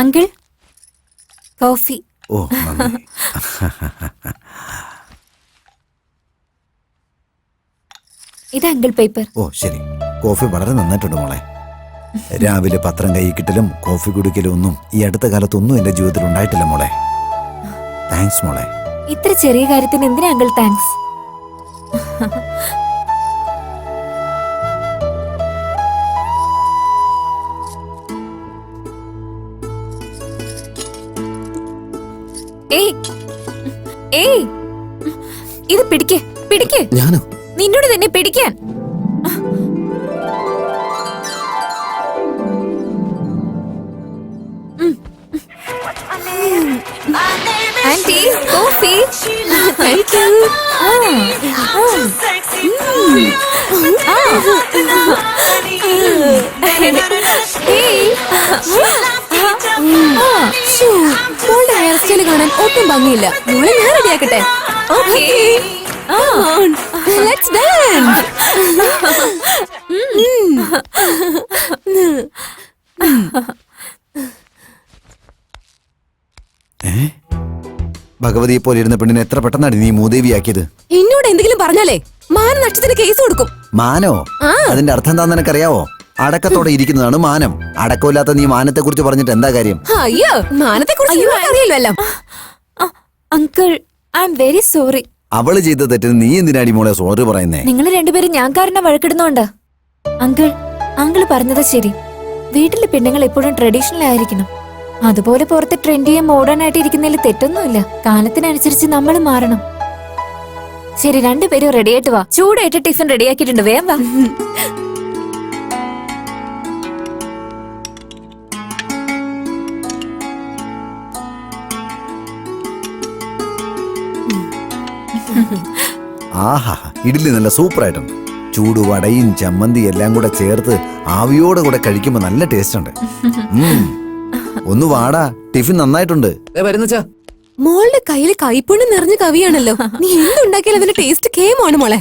Uncle coffee. ഓ നന്ദി. ഇത് uncle paper. ഓ ശരി. കോഫി വളരെ നന്നായിട്ടുണ്ട് മോളെ. രാവിലെ പത്രം കൈ കിട്ടലും കോഫി കുടിക്കലും ഒന്നും ഈ അടുത്ത കാലത്തൊന്നും എന്റെ ജീവിതത്തിൽ ഉണ്ടായിട്ടില്ല മോളെ. താങ്ക്സ് മോളെ. ഇത്ര ചെറിയ കാര്യത്തിന് എന്തിനാ അങ്കിൾ താങ്ക്സ്? ഏയ് ഏയ് ഇത് പിടിക്ക് പിടിക്ക്. ഞാനോ? നിന്നോട് തന്നെ പിടിക്കാൻ. Anti coffee. ഹെയർ സ്റ്റൈൽ കാണാൻ ഒട്ടും ഭംഗിയില്ല. ഇവളെ ഞാൻ റെഡിയാക്കട്ടെ. Let's dance. ഭഗവതിയെ പോലെ ഇരുന്ന പെണ്ണിനെ എത്ര പെട്ടെന്നാണ് നീ മൂദേവിയാക്കിയത്? എന്നോട് എന്തെങ്കിലും പറഞ്ഞാലേ മാനനഷ്ടത്തിന് കേസ് കൊടുക്കും. മാനോ? അതിന്റെ അർത്ഥം എന്താന്ന് നിനക്കറിയാവോ? അടക്കത്തോടെ ഇരിക്കുന്നതാണ് മാനം. അടക്കമില്ലാത്ത നീ മാനത്തെ കുറിച്ച് പറഞ്ഞിട്ട് എന്താ കാര്യം? അയ്യോ, മാനത്തെ കുറിച്ച് അറിയില്ലല്ലോ. Uncle I am very sorry. അവള് ചെയ്ത തെറ്റിന് നീ എന്തിനാടി മോളെ സോറി പറയുന്നേ? നിങ്ങൾ രണ്ടുപേരും ഞാൻ കാരണം വഴക്കിടുന്നോണ്ട്. അങ്കിൾ പറഞ്ഞത് ശരി. വീട്ടിലെ പെണ്ണുങ്ങൾ എപ്പോഴും ട്രഡീഷണൽ ആയിരിക്കണം. അതുപോലെ പുറത്ത് ട്രെൻഡിയും മോഡേൺ ആയിട്ട് ഇരിക്കുന്നതിൽ തെറ്റൊന്നുമില്ല. കാലത്തിനനുസരിച്ച് നമ്മൾ മാറണം. ശരി, രണ്ടുപേരും റെഡി ആയിട്ട് വാ. ചൂടായിട്ട് ടിഫിൻ റെഡിയാക്കിയിട്ടുണ്ട്, വേഗം വാ. ആഹാ, ഇഡ്ഡലി നല്ല സൂപ്പർ ആയിട്ടുണ്ട്. ചൂടുവടയും ചമ്മന്തി എല്ലാം കൂടെ ചേർത്ത് ആവിയോടെ കൂടെ കഴിക്കുമ്പോ നല്ല ടേസ്റ്റ് ഉണ്ട്. ഒന്ന് വാടാ, ടിഫിൻ നന്നായിട്ടുണ്ട്. മോളുടെ കയ്യിൽ കൈപ്പുണ്ണ് നിറഞ്ഞ കവിയാണല്ലോ. നീ എന്തുണ്ടാക്കിയാലും അതിന്റെ ടേസ്റ്റ് കേമാണ് മോളെ.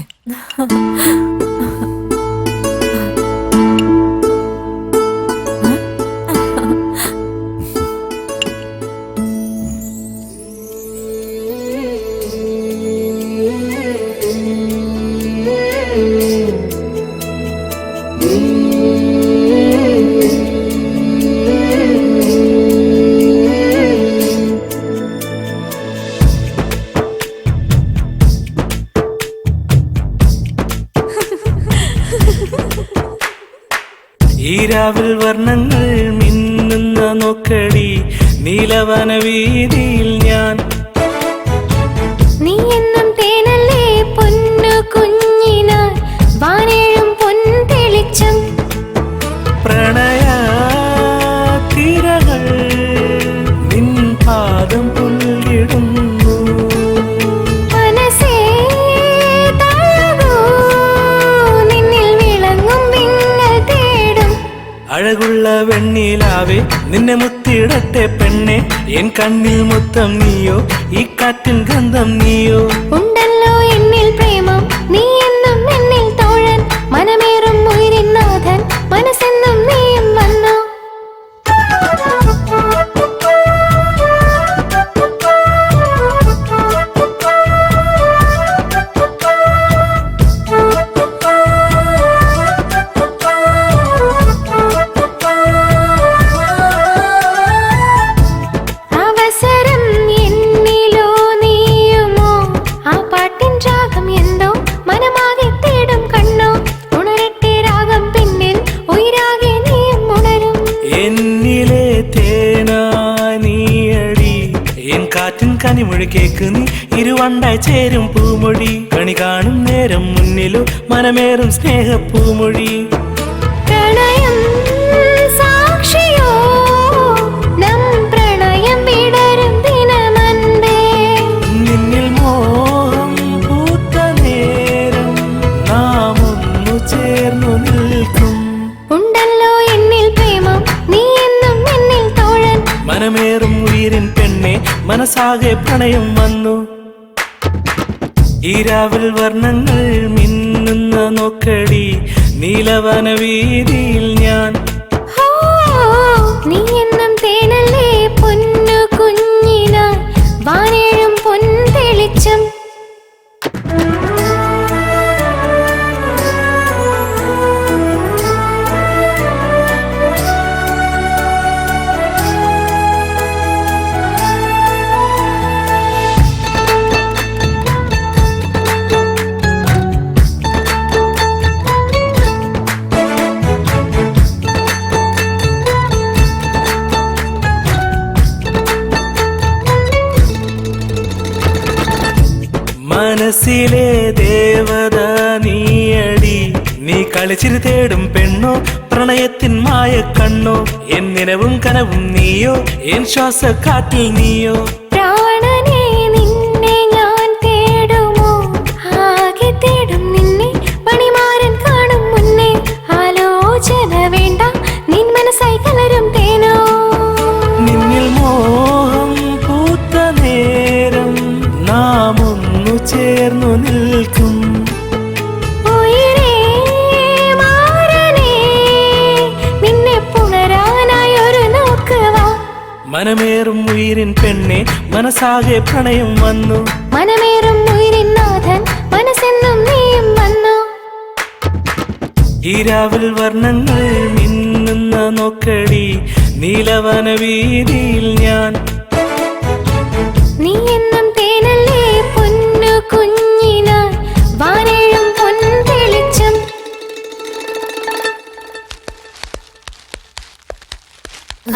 ഈരാവിൽ വർണ്ണങ്ങൾ മിന്നുന്ന നോക്കടി നീലവന വീതിയിൽ ഞാൻ. നീ എന്നും തേനല്ലേ പൊന്നു കുഞ്ഞിനാർ വാനേഴും പൊൻതെളിച്ചം. പ്രണയ തിരകൾ നിൻ പാദം പുൽകിടുന്നു. മനസ്സേ തഴുകൂ, നിന്നിൽ വിളങ്ങും വിങ്ങൽ തേടും. അഴകുള്ള വെണ്ണിലാവേ നിന്നെ മുത്തിടട്ടെ പെണ്ണെ. എൻ കണ്ണിൽ മൊത്തം നീയോ, ഈ കാറ്റിൻ ഗന്ധം നീയോ. ഉണ്ടല്ലോ എന്നിൽ പ്രേമം, നീ എന്നും എന്നിൽ തോഴൻ. മനമേറും ഉയിരിൻ നാഥൻ, മനസ്സെന്നും നീയും വന്നു. അവസരം എന്നിലോ നീയുമോ, ആ പാട്ടിൻ രാഗം എന്തോ മനമാകെ തേടും കണ്ണോ. ഉണരട്ടെ രാഗം പിന്നിൽ, ഉയരാകെ നീയും ഉണരും. എന്നിലെ തേനാനിയടി എൻ കാറ്റിൻ കനിമൊഴി കേക്ക് നീ. ഇരുവണ്ടായി ചേരും പൂമൊഴി, കണി കാണും നേരം മുന്നിലോ മനമേറും സ്നേഹപ്പൂമൊഴി. പ്രണയം സാക്ഷിയോ, നം പ്രണയം വിടരും ദിനമൻപേ. നിന്നിൽ മോഹം പൂത്ത നേരം നാം ഒന്നു ചേർന്നു നിൽക്കും. ഉണ്ടല്ലോ എന്നിൽ പ്രേമം, നീ എന്നും എന്നിൽ തോഴൻ. മനമേറും ഉയിരിൻ പെണ്ണെ, മനസ്സാകെ പ്രണയം വന്നു. ഈരാവിൽ വർണ്ണങ്ങൾ മിന്നുന്ന നോക്കടി നീലവന വീതിയിൽ ഞാൻ. നീ എന്നും തേനല്ലേ മനസ്സിലെ ദേവത നീയടി, നീ കളിച്ചിരി തേടും പെണ്ണോ, പ്രണയത്തിൻ മായ കണ്ണോ, എൻ നിലവും കനവും നീയോ, എൻ ശ്വാസക്കാറ്റിൽ നീയോ. പ്രാണനെ നിന്നെ ഞാൻ തേടുമോ, ആകെ തേടും നിന്നെ പണിമാരൻ കാണും മുന്നേ. ആലോചന വേണ്ട, നിൻ മനസ്സായി കലരും തേനോ. നിന്നിൽ മോഹം പൂത്ത നേരം നാം ഒന്നു ചേർന്നു നിൽക്കും. ഉയിരേ മാറനേ, നിന്നെ പുണരാനായി ഒരു നോക്ക് വാ. മനമേറും ഉയിരിൻ പെണ്ണെ, മനസ്സാകെ പ്രണയം വന്നു. മനമേറും ഉയിരിൻ നാഥൻ, മനസ്സെന്നും നീയും വന്നു. ഈരാവിൽ വർണ്ണങ്ങൾ മിന്നുന്ന നോക്കടി, നീലവന വീതിയിൽ ഞാൻ. നീ എന്നും തേനല്ലേ പൊന്നു കുഞ്ഞിനായി, വാനേഴും പൊൻതെളിച്ചം.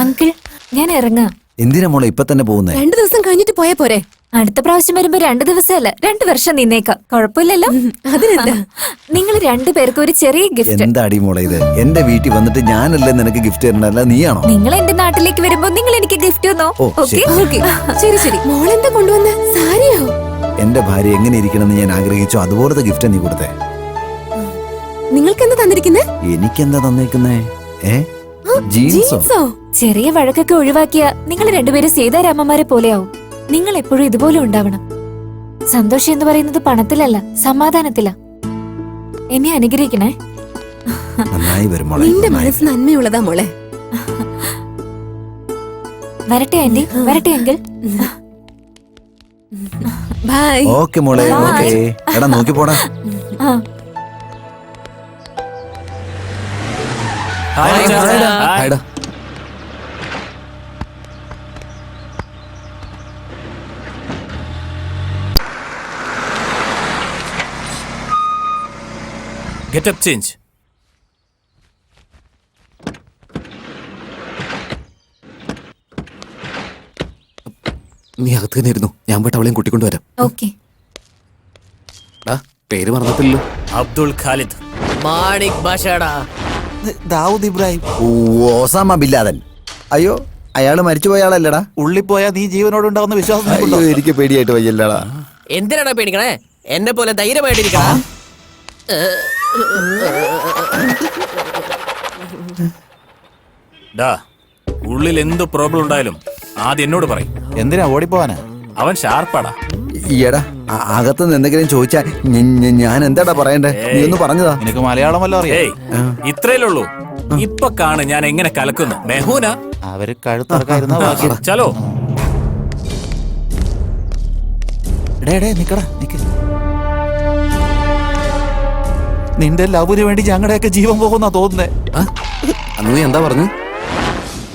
അങ്കിൾ ഞാൻ ഇറങ്ങാം. എന്തിനാ മോളെ ഇപ്പൊ തന്നെ പോകുന്നേ? 2 ദിവസം കഴിഞ്ഞിട്ട് പോയാ പോരെ? അടുത്ത പ്രാവശ്യം വരുമ്പോ 2 ദിവസമല്ല 2 വർഷം നിന്നേക്കാം. കുഴപ്പമില്ലല്ലോ. അതിനെന്താ? നിങ്ങൾ 2 പേർക്ക് ഒരു ചെറിയ ഗിഫ്റ്റ്. എന്താടി മോളെ ഇത്? എന്റെ വീട്ടിൽ വന്നിട്ട് ഞാനല്ലേ നിനക്ക് ഗിഫ്റ്റ് തരണ്ടല്ല, നീയാണോ? നിങ്ങൾ എന്റെ നാട്ടിലേക്ക് വരുമ്പോ നിങ്ങൾ എനിക്ക് ഗിഫ്റ്റ് തന്നോ? ഓ, ഓക്കെ. ഓക്കെ, ശരി ശരി. മോളെന്താ കൊണ്ടുവന്ന? സാരിയോ? എന്റെ ഭാര്യ എങ്ങനെ ഇരിക്കണമെന്ന് ഞാൻ ആഗ്രഹിച്ചോ അതുപോലത്തെ ഗിഫ്റ്റ് നീ കൊടുത്തേ. നിങ്ങൾക്ക് എന്താ തന്നിരിക്കുന്നേ? എനിക്കെന്താ തന്നേക്കുന്നേ? ജീൻസോ? ജീൻസോ? ചെറിയ വഴക്കൊക്കെ ഒഴിവാക്കിയ നിങ്ങൾ രണ്ടുപേരും സീതാരാമന്മാരെ പോലെയാവും. നിങ്ങൾ എപ്പോഴും ഇതുപോലെ ഉണ്ടാവണം. സന്തോഷം എന്ന് പറയുന്നത് പണത്തിലല്ല, സമാധാനത്തിലാ. എന്നെ അനുഗ്രഹിക്കണേ. നന്നായി വരും മോളെ. നിന്റെ മനസ്സ് നന്മയുള്ളതാ മോളെ. വരട്ടെ ആന്റി, വരട്ടെ അങ്കിൾ. ബൈ. ഓക്കെ മോളെ, Bye. ഓക്കെ. എടാ നോക്കി പോടാ. ആ ഹായ്ടാ. Get up change. നീ അകത്ത് തന്നെ ഇരുന്നു, ഞാൻ പോയിട്ട് അവളെയും കൂട്ടിക്കൊണ്ടുവരാം. ഓക്കെ. പേര് മറന്നിട്ടില്ലല്ലോ. Abdul Khalid. മാണിക് ഭാഷടാ. ദാവൂദ് ഇബ്രാഹിം. ഓസാമ ബില്ലാദൻ. അയ്യോ, അയാള് മരിച്ചുപോയ ആളല്ലടാ. ഉള്ളിപ്പോയാ നീ ജീവനോട് ഉണ്ടാവുന്ന വിശ്വാസം അയ്യോ, നിനക്കുണ്ടോ? എനിക്ക് പേടിയായിട്ട് വയ്യല്ലടാ. എന്തിനാടാ പേടിക്കണേ? എന്നെ പോലെ ധൈര്യമായിട്ടിരിക്കണ. ഡാ, ഉള്ളിൽ എന്ത് പ്രോബ്ലം ഉണ്ടായാലും ആദ്യം എന്നോട് പറയും. എന്തിനാ ഓടിപ്പോവാനാ? അവൻ ഷാർപ്പാടാ. ഈയടാ, അകത്തുനിന്ന് എന്തെങ്കിലും ചോദിച്ചാ ഞാൻ എന്താടാ പറയണ്ടേ? നീ ഒന്ന് പറഞ്ഞതാ. നിനക്ക് മലയാളം വല്ലോ അറിയാം? ഏയ്, ഇത്രയല്ലേ ഉള്ളൂ. ഇപ്പൊ കാണ് ഞാൻ എങ്ങനെ കലക്കുന്നു. മെഹൂന അവര് കഴുത്തറക്കായിരുന്ന ബാക്കി. ചലോ. എടേ നിക്കടാ, നിക്ക്. നിന്റെ ലവിന് വേണ്ടി ഞങ്ങളുടെയൊക്കെ ജീവൻ പോകുന്നാ തോന്നുന്നേ. അന്ന് നീ എന്താ പറഞ്ഞു?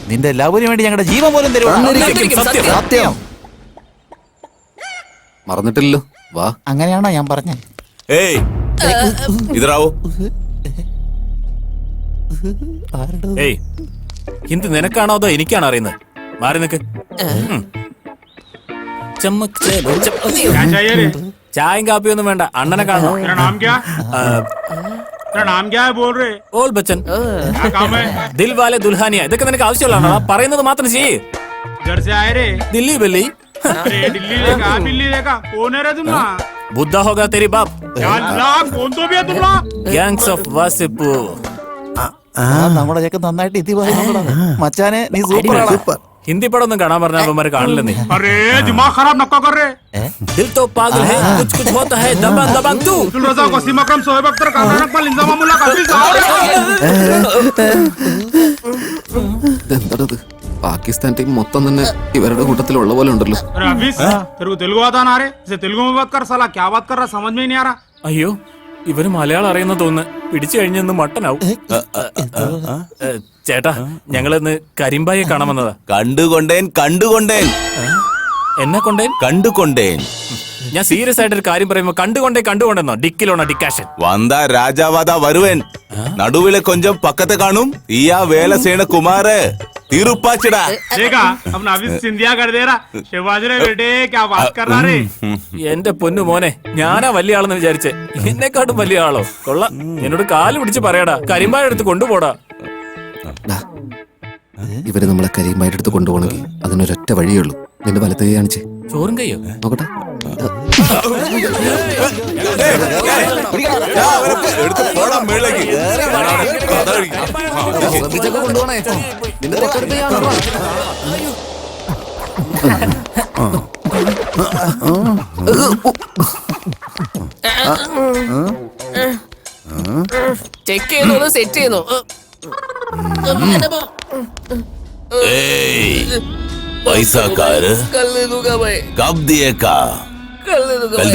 നിന്റെ ലവിന് വേണ്ടി ഞങ്ങളുടെ ജീവൻ പോലും തരുവാ. തന്നിരിക്കും, സത്യം. സത്യം. മറന്നിട്ടില്ലല്ലോ. വാ. അങ്ങനെയാണോ ഞാൻ പറഞ്ഞേ? ഏയ് ഇതർ आओ. ഏയ്, ഹിന്ദി നിനക്കാണോ അതോ എനിക്കാണോ അറിയുന്നത്? മാറി നിക്ക്. ചമ്മക് ചേലോ, ചായയും കാപ്പിയൊന്നും വേണ്ട, അണ്ണനെ കാണണം. ഓൾ ബച്ചൻ, ദിൽ വാലെ ദുൽഹാനിയ, ഇതൊക്കെ നിനക്ക് ആവശ്യമുള്ളതാണോ? പറയുന്നത് മാത്രം ചെയ്യ്. Delhi belly Buddha Hoga Teri Baap. Gangs of Wasseypur. നമ്മുടെ ചെക്കൻ നന്നായിട്ട് ഇതി പറയുന്നുണ്ടോ മച്ചാനെ? നീ സൂപ്പറാണ്. സൂപ്പർ. ഹിന്ദി പടം ഒന്നും കാണാൻ പറഞ്ഞ അവന്മാര് കാണില്ല. നീ ദിൽ തോ പാഗൽ ഹൈ, കുछ कुछ होता है, दबंग दबंग तू. ഇതെന്താണത്? പാകിസ്ഥാൻ ടീം മൊത്തം തന്നെ ഇവരുടെ കൂട്ടത്തിലുള്ള പോലെ ഉണ്ടല്ലോ. അയ്യോ, ഇവര് മലയാളം അറിയുന്ന തോന്നുന്നു. പിടിച്ചു കഴിഞ്ഞെന്ന് മട്ടനാവും. ചേട്ടാ, ഞങ്ങളിന്ന് കരിമ്പായെ കാണാൻ വന്നതാ. കണ്ടുകൊണ്ടേൻ എന്നെ കൊണ്ടേ കണ്ടുകൊണ്ടേൻ. ഞാൻ സീരിയസ് ആയിട്ടൊരു കാര്യം പറയുമ്പോ കണ്ടുകൊണ്ടെന്നോ? ഡിക്കിലോണോ ഡിക്കാഷൻ? വന്താ രാജാവാദാ വരുവൻ. നടുവിലെ കൊഞ്ചം പക്കത്തെ കാണും. ഈയാ വേല സേന കുമാര്. തിരുപ്പാച്ചിടാ എന്റെ പൊന്നു മോനെ, ഞാനാ വലിയ ആളെന്ന് വിചാരിച്ചേ. എന്നെക്കാട്ടും വലിയ ആളോ? കൊള്ളാം. എന്നോട് കാല് പിടിച്ച് പറയടാ, കരിമ്പായ എടുത്ത് കൊണ്ടുപോടാ. ഇവര് നമ്മളെ കരിയുമായിട്ട് എടുത്ത് കൊണ്ടുപോകണമെങ്കിൽ അതിനൊരൊറ്റ വഴിയേ ഉള്ളൂ. നിന്റെ വലത്തെ കൈ കാണിച്ചേ. ചോറും കയ്യോ? നോക്കട്ടെ. എടുത്ത് പോടാ മേളേക്ക്. ശ്രദ്ധിച്ചൊക്കെ കൊണ്ടുപോണേ. നിന്റെ തൊട്ടടുത്ത് ഞാനുണ്ടോ? ചെക്ക് ചെയ്യുന്നു, സെറ്റ് ചെയ്യുന്നു. पैसा कार कल दे दूंगा भाई, कब दिए का कल दे दूंगा भाई.